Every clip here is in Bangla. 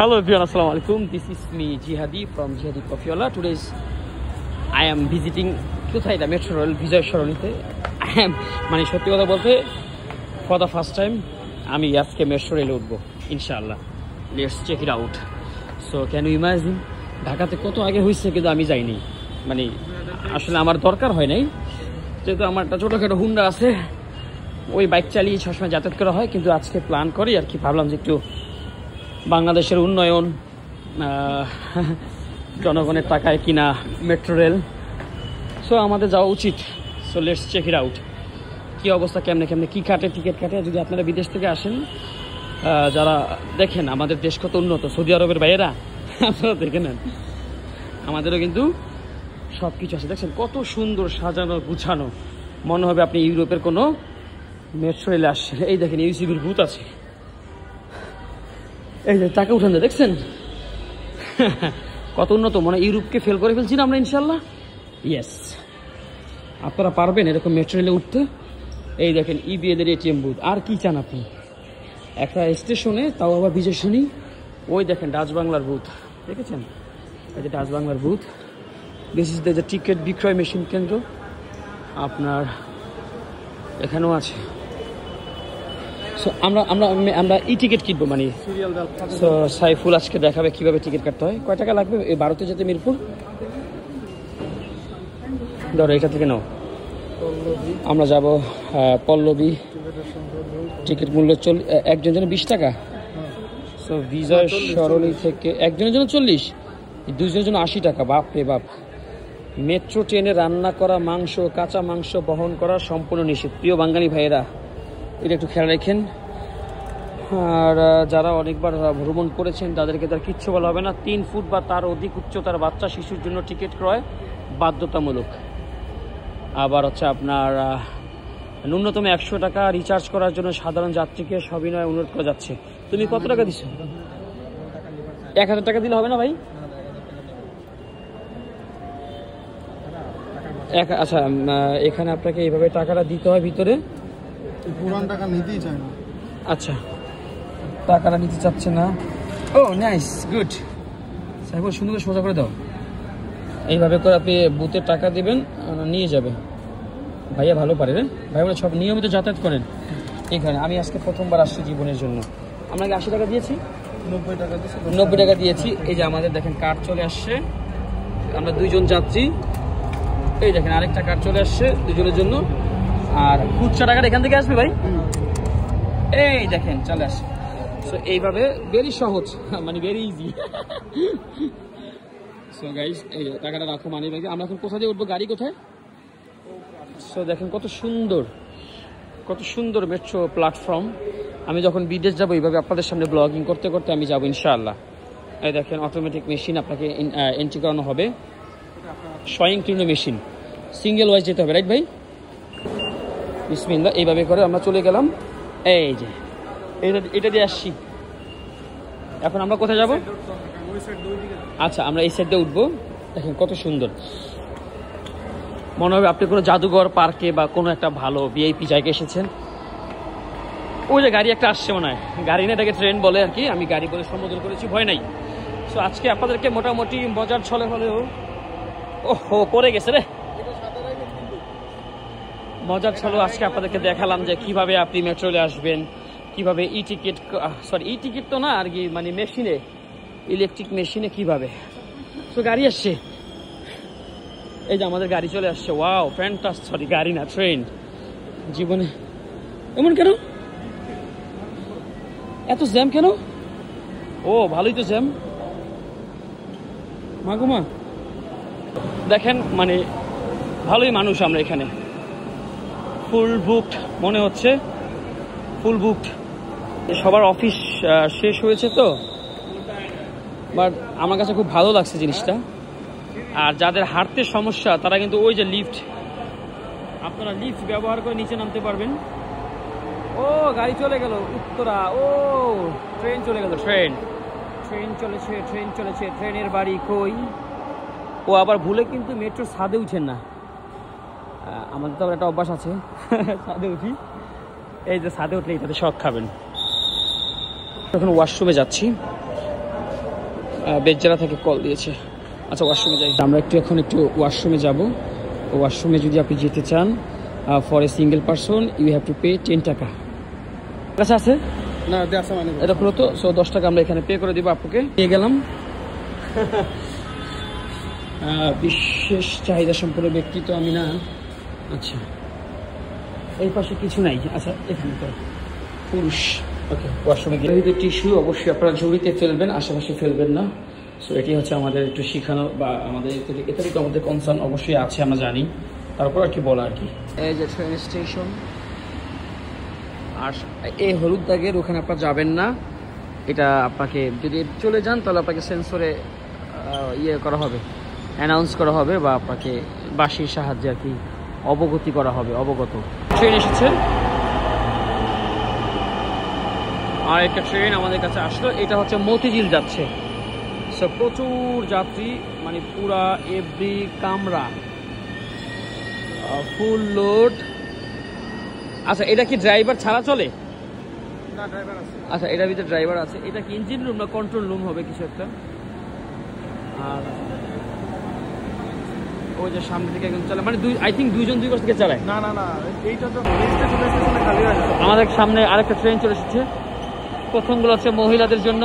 Hello everyone, assalamu alaikum. This is me Jihadi from Jihadi Coffeewala. Today I am visiting কোথায় এটা মেট্রো রেল বিজয় সরণিতে। I am মানে সত্যি কথা বলতে for the first time আমি আজকে মেট্রো রেলে উঠবো ইনশাআল্লাহ। Let's check it out. So can you imagine ঢাকাতে কত আগে হয়েছে কিন্তু আমি যাইনি, মানে আসলে আমার দরকার হয় নাই, যেহেতু আমার একটা ছোটোখাটো হুন্ডা আছে, ওই বাইক চালিয়ে সবসময় যাতায়াত করা হয়। কিন্তু আজকে প্ল্যান করি আর কি, ভাবলাম যে একটু বাংলাদেশের উন্নয়ন, জনগণের টাকায় কিনা মেট্রো রেল, সো আমাদের যাওয়া উচিত। So let's check it out কী অবস্থা, কেমনে কেমনে কী কাটে, টিকিট কাটে। যদি আপনারা বিদেশ থেকে আসেন, যারা দেখেন আমাদের দেশ কত উন্নত, সৌদি আরবের বাইরেরা আপনারা দেখে নেন, আমাদেরও কিন্তু সব কিছু আছে। দেখছেন কত সুন্দর সাজানো গুছানো, মনে হবে আপনি ইউরোপের কোনো মেট্রো রেলে আসছেন। এই দেখেন ইউসিবির বুথ আছে, এই যে টাকা উঠান যায়, দেখছেন কত উন্নত। মনে ইউরোপকে ফেল করে ফেলছি না আমরা ইনশাল্লাহ। ইয়েস, আপনারা পারবেন এরকম মেট্রো রেলে উঠতে। এই দেখেন ইবিএল এর এটিএম বুথ। আর কি চান আপনি একটা স্টেশনে, তাও আবার বিজয় শুনি। ওই দেখেন ডাচ বাংলার বুথ, দেখেছেন এই যে ডাচ বাংলার booth. This is the ticket বিক্রয় মেশিন কেন্দ্র, আপনার এখানেও আছে। সো আমরা আমরা আমরা ই টিকিট কিনবো, মানে সো সাইফুল আজকে দেখাবে কীভাবে টিকিট কাটতে হয়। কয় টাকা লাগবে এই ভারতে যেতে মিরপুর? ধরো এটা থেকে নাও, আমরা যাব পল্লবী। টিকিট মূল্য একজনের জন্য 20 টাকা। সো বিজয় সরণি থেকে একজনের জন্য 40, দুজনের জন্য 80 টাকা। বাপ রে বাপ। মেট্রো ট্রেনে রান্না করা মাংস, কাঁচা মাংস বহন করা সম্পূর্ণ নিষেধ। প্রিয় বাঙালি ভাইয়েরা, এটা একটু খেয়াল রাখেন। আর যারা অনেকবার ভ্রমণ করেছেন তাদেরকে তার কিচ্ছু বলা হবে না। 3 ফুট বা তার অধিক উচ্চতার বাচ্চা শিশুর জন্য টিকিট ক্রয় বাধ্যতামূলক। আবার হচ্ছে আপনার ন্যূনতম 100 টাকা রিচার্জ করার জন্য সাধারণ যাত্রীকে সবিনয় অনুরোধ করা যাচ্ছে। তুমি কত টাকা দিছো? 1000 টাকা দিলে হবে না ভাই? আচ্ছা, এখানে আপনাকে এইভাবে টাকাটা দিতে হয় ভিতরে, পুরান টাকা নিতেই চায় না। আচ্ছা, টাকাটা নিতে চাচ্ছে না। ও নাইস, গুড। সাইফুল সুন্দর করে সোজা করে দাও। এইভাবে করে আপনি বুথের টাকা দিবেন, নিয়ে যাবে। ভাইয়া ভালো পারে রে, ভাই বলে সব নিয়মিত যাতায়াত করেন এখানে। আমি আজকে প্রথমবার আসছি জীবনের জন্য। আপনাকে 80 টাকা দিয়েছি, 90 টাকা দিয়েছি, 90 টাকা দিয়েছি। এই যে আমাদের দেখেন কার্ড চলে আসছে, আমরা 2 জন যাত্রী। এই দেখেন আরেকটা কার্ড চলে আসছে 2 জনের জন্য। আর খুচরা টাকাটা এখান থেকে আসবে ভাই, এই দেখেন চলে আসে। সো এইভাবে ভেরি সহজ, মানে ভেরি ইজি। সো গাইস, এই টাকাটা রাখো মানি ব্যাগে। আমরা এখন কোথা দিয়ে উঠবো, গাড়ি কোথায়? সো দেখেন কত সুন্দর, কত সুন্দর মেট্রো প্ল্যাটফর্ম। আমি যখন বিদেশ যাবো এইভাবে আপনাদের সামনে ব্লগিং করতে করতে আমি যাবো ইনশাআল্লাহ। এই দেখেন অটোমেটিক মেশিন, আপনাকে এন্ট্রি করানো হবে। স্বয়ংক্রিয় মেশিন, সিঙ্গেল ওয়াইজ যেতে হবে, রাইট ভাই? বিসমিল্লাহ। এইভাবে করে আমরা চলে গেলাম। এই যে এটা দিয়ে আসছি। এখন আমরা কোথায় যাব? আচ্ছা, আমরা এই সাইড দিয়ে উঠবো। দেখেন কত সুন্দর, মনে হবে আপনি কোনো জাদুঘর পার্কে বা কোনো একটা ভালো ভিআইপি জায়গায় এসেছেন। ওই যে গাড়ি একটা আসছে মনে হয়, গাড়ি না এটাকে ট্রেন বলে আর কি, আমি গাড়ি বলে সম্বোধন করেছি, ভয় নাই। সো আজকে আপনাদেরকে মোটামুটি মজার ছলে হলেও, ওহো পড়ে গেছে রে, মজার ছলে আজকে আপনাদেরকে দেখালাম যে কিভাবে আপনি মেট্রো রেলে আসবেন, কিভাবে ই টিকিট তো না আর কি, মানে মেশিনে, ইলেকট্রিক মেশিনে কিভাবে। তো গাড়ি আসছে, এই যে আমাদের গাড়ি চলে আসছে। Wow fantastic. সরি গাড়ি না, ট্রেন। জীবনে এমন কেন, এত জ্যাম কেন? ও ভালোই তো জ্যাম, মাগুমা। দেখেন মানে ভালোই মানুষ আমরা এখানে। ফুল বুকড মনে হচ্ছে, ফুল বুকড। সবার অফিস শেষ হয়েছে তো, বাট আমার কাছে খুব ভালো লাগছে জিনিসটা। আর যাদের হাঁটতে সমস্যা তারা কিন্তু ওই যে লিফট, আপনারা লিফট ব্যবহার করে নিচে নামতে পারবেন। ও গাড়ি চলে গেল উত্তরা। ও ট্রেন চলে গেল, ট্রেন চলেছে, ট্রেন চলেছে। ট্রেনের বাড়ি কই? ও আবার ভুলে কিন্তু মেট্রো ছাদে উঠেন না। আমাদের তো আবার একটা অভ্যাস আছে, ছাদে উঠি। এই যে ছাদে উঠলে এটাতে শখ খাবেন। এখন ওয়াশরুমে যাচ্ছি। বেচারা থেকে কল দিয়েছে। আচ্ছা ওয়াশরুমে যাই, আমরা এখন একটু ওয়াশরুমে যাব। ওয়াশরুমে যদি আপনি যেতে চান for a single person you have to pay 10 টাকা। আচ্ছা আছে না দেশা মানে এটা হলো তো, সো 10 টাকা আমরা এখানে পে করে দিব আপুকে। নিয়ে গেলাম। বিশেষ চাহিদা সম্পন্ন ব্যক্তি তো আমি না। আচ্ছা এই পাশে কিছু নাই। আচ্ছা এখানে তো পুরুষ। ওকে ওয়াশরুমে গিয়ে টিস্যু অবশ্যই আপনারা ঝুড়িতে ফেলবেন, আশেপাশে ফেলবেন না। সো এটি হচ্ছে আমাদের একটু শেখানো বা আমাদের এটা তো আমাদের কনসার্ন অবশ্যই আছে, আমরা জানি। তারপর আর কি বলা আর কি। এই যে ট্রেন স্টেশন, আর এই হলুদ দাগের ওখানে আপনারা যাবেন না। এটা আপনাকে যদি চলে যান তাহলে আপনাকে সেন্সরে ইয়ে করা হবে, অ্যানাউন্স করা হবে বা আপনাকে বাঁশির সাহায্যে আর কি অবগতি করা হবে, অবগত। ট্রেন এসেছে, আর একটা ট্রেন আমাদের কাছে আসলো। এটা হচ্ছে মতিঝিল যাচ্ছে। সো প্রচুর যাত্রী, মানে পুরা এভরি কামরা ফুল লোড। আচ্ছা এটা কি ড্রাইভার ছাড়া চলে? না ড্রাইভার আছে। আচ্ছা এটার ভিতরে ড্রাইভার আছে। এটা কি ইঞ্জিন রুম না কন্ট্রোল রুম হবে কিছু একটা? আর ওই যে সামনে থেকে একজন চালায়, মানে আই থিঙ্ক দুইজন দুই পাশ থেকে চালায়। না না না এইটা তো স্টেশনে খালি হয়ে যাবে। আমাদের সামনে আরেকটা ট্রেন চলে এসেছে। প্রথমগুলো হচ্ছে মহিলাদের জন্য,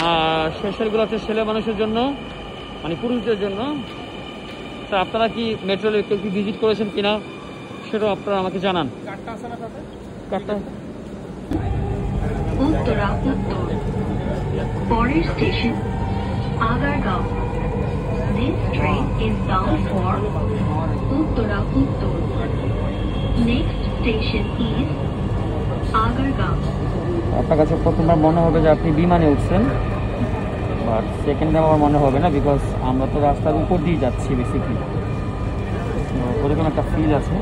আর শেষেরগুলো হচ্ছে ছেলে মানুষের জন্য, মানে পুরুষদের জন্য। তা আপনারা কি মেট্রো রেল কি ভিজিট করেছেন কিনা সেটাও আপনারা আমাকে জানান। কার্ডটা আছে না সাথে? কার্ডটা উত্তরা উত্তর পরের station Agargaon. This train is bound for Uttara উত্তর। Next station is Agargaon. আপনার কাছে প্রথমবার মনে হবে যে আপনি বিমানে উঠছেন, বাট সেকেন্ড টাইম আমার মনে হবে না, বিকজ আমরা তো রাস্তার উপর দিয়ে যাচ্ছি বেসিকলি। ওরকম একটা ফিল আছে।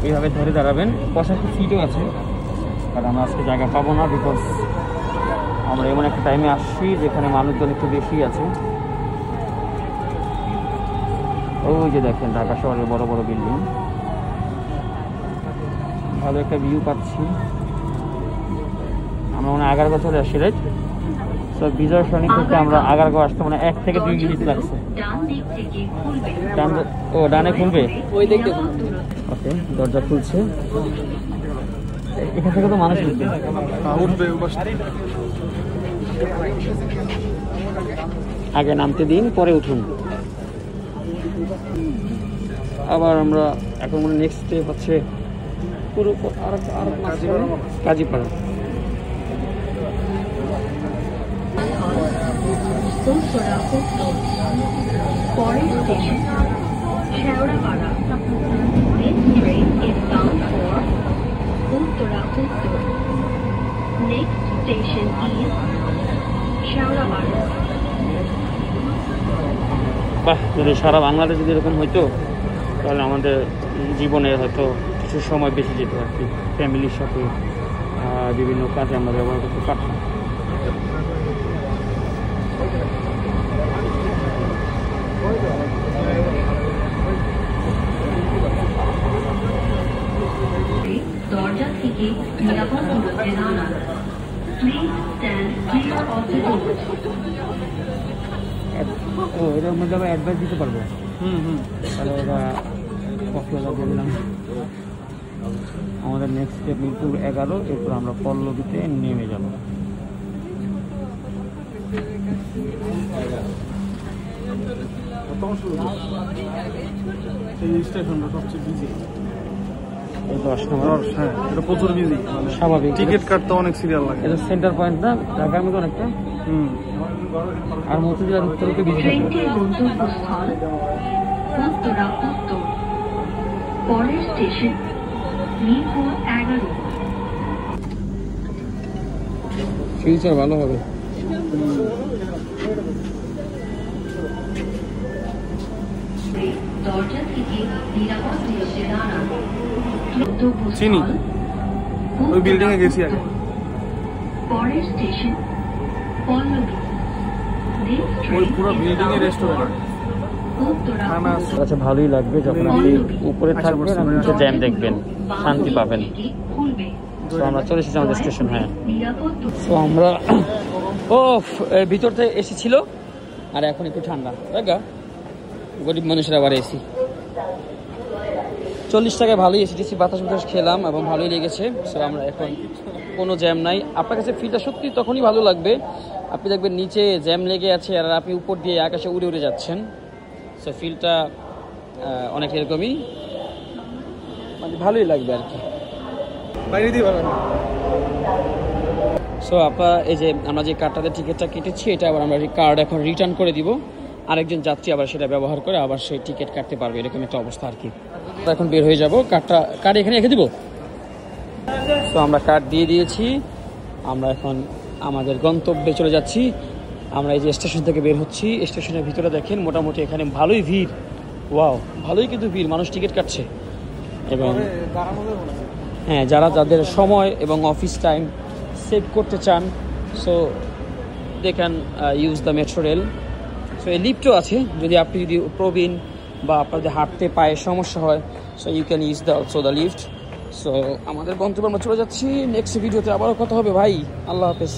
এইভাবে ধরে দাঁড়াবেন, বসার সিটও আছে, কারণ আমরা আজকে জায়গা পাবো না, বিকজ আমরা এমন একটা টাইমে আসছি যেখানে মানুষজন একটু বেশি আছে। ওই যে দেখেন ঢাকা শহরের বড় বড় বিল্ডিং, ভালো একটা ভিউ পাচ্ছি। আমরা মানে আগারগাঁও চলে আসছি, রাইট? সো বিজয় সৈনিক থেকে আমরা আগারগাঁও আসতে মানে 1 থেকে 2 মিনিট লাগছে। ও ডানে খুলবে, ওই দিক দেখুন। ওকে দরজা খুলছে, এখান থেকে তো মানুষ উঠবে। উঠবে আগে নামতে দিন, পরে উঠুন। আবার আমরা এখন মানে নেক্সট স্টেপ হচ্ছে পুরো কাজীপাড়া। উত্তরা উত্তর পরের station Shewrapara. This train is bound for Uttara উত্তর। Next station is Shewrapara. বাহ, যদি সারা বাংলাদেশ যদি এরকম হইতো তাহলে আমাদের জীবনে হয়তো কিছু সময় বেশি যেত আর কি, ফ্যামিলির সাথে বিভিন্ন কাজে আমরা ব্যবহার করতে পারতাম। দরজা থেকে নিরাপদ দূরত্বে দাঁড়ান। Please stand clear of the door. ও এটার মধ্যে আবার অ্যাডভাইস দিতে পারবো। তাহলে ওরা কক্সবাজার বললাম। আমাদের নেক্সট স্টেপ মিরপুর 11, এরপর আমরা পল্লবীতে নেমে যাব। এই স্টেশনটা সবচেয়ে বিজি। এই 10 নম্বর, হ্যাঁ এটা প্রচুর বিজি, স্বাভাবিক। টিকিট কাটতে অনেক সিরিয়াল লাগে। এটা সেন্টার পয়েন্ট না ঢাকার মধ্যে অনেকটা। আর মতিঝিল আর উত্তরকে বিজি থাকবে। ট্রেনটির গন্তব্যস্থল উত্তরা উত্তর পরের স্টেশন মিরপুর 11। ফিউচার ভালো হবে। দরজা থেকে নিরাপদ দূরত্বে দাঁড়ান। চিনি, ওই বিল্ডিং এ গেছি আগে। পরের স্টেশন পল্লবী। ওই পুরো বিল্ডিং এ রেস্টুরেন্ট, উত্তরা খানা আছে। আচ্ছা ভালোই লাগবে যখন আপনি উপরে থাকবেন আর নিচে জ্যাম দেখবেন, শান্তি পাবেন। খুলবে। তো আমরা চলে এসেছি আমাদের স্টেশন। হ্যাঁ, নিরাপদ তো আমরা ও ভিতর থেকে এসি ছিল আর এখন একটু ঠান্ডা দেখা গরিব মানুষের আবার এসি 40 টাকায় ভালোই এসি টিসি বাতাস বাতাস খেলাম এবং ভালোই লেগেছে। সো আমরা এখন কোনো জ্যাম নাই। আপনার কাছে ফিলটা সত্যি তখনই ভালো লাগবে আপনি দেখবেন নিচে জ্যাম লেগে আছে আর আপনি উপর দিয়ে আকাশে উড়ে উড়ে যাচ্ছেন। সো ফিলটা অনেক এরকমই মানে ভালোই লাগবে আর কি। বাইরে দিয়ে পাবেন। সো আপনার এই যে আমরা যে কার্ডটাতে টিকিটটা কেটেছি এটা আবার আমরা কার্ড এখন রিটার্ন করে দিব, আরেকজন যাত্রী আবার সেটা ব্যবহার করে আবার সেই টিকিট কাটতে পারবে, এরকম একটা অবস্থা আর কি। এখন বের হয়ে যাব, কার্ড এখানে রেখে দিব। তো আমরা কার্ড দিয়ে দিয়েছি, আমরা এখন আমাদের গন্তব্যে চলে যাচ্ছি। আমরা এই যে স্টেশন থেকে বের হচ্ছি, স্টেশনের ভিতরে দেখেন মোটামুটি এখানে ভালোই ভিড়, ওয়াও ভালোই কিন্তু ভিড়, মানুষ টিকিট কাটছে। এবং হ্যাঁ যারা যাদের সময় এবং অফিস টাইম সেভ করতে চান so they can use the metro rail. So এই লিফটও আছে, আপনি যদি প্রবীণ বা আপনাদের হাঁটতে পায়ে সমস্যা হয় so you can use also the lift. So আমাদের গন্তব্যে আমরা চলে যাচ্ছি। নেক্সট ভিডিওতে আবারও কথা হবে ভাই, আল্লাহ হাফেজ।